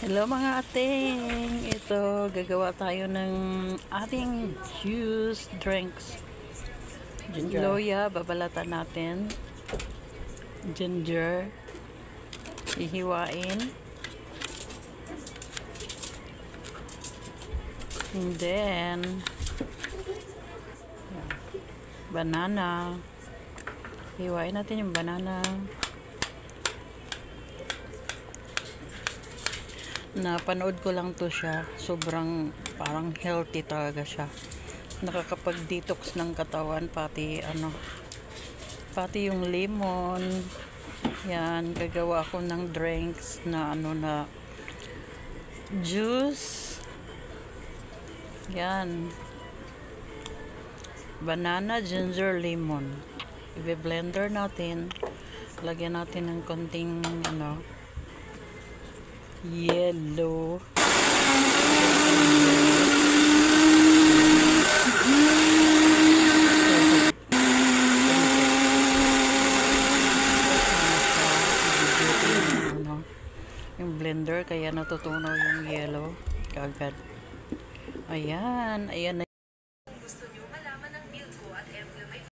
Hello mga ating, ito gagawa tayo ng ating juice drinks. Loya, babalatan natin. Ginger, ihiwain. And then banana, hiwain natin yung banana. Napanood ko lang to siya, sobrang parang healthy talaga siya, nakakapag-detox ng katawan, pati yung lemon. Yan, gagawa ako ng drinks na na juice. Yan, banana, ginger, lemon, i-blender natin, lagyan natin ng konting yellow. Yung blender kaya natutunaw yung yellow kagad. Ayan na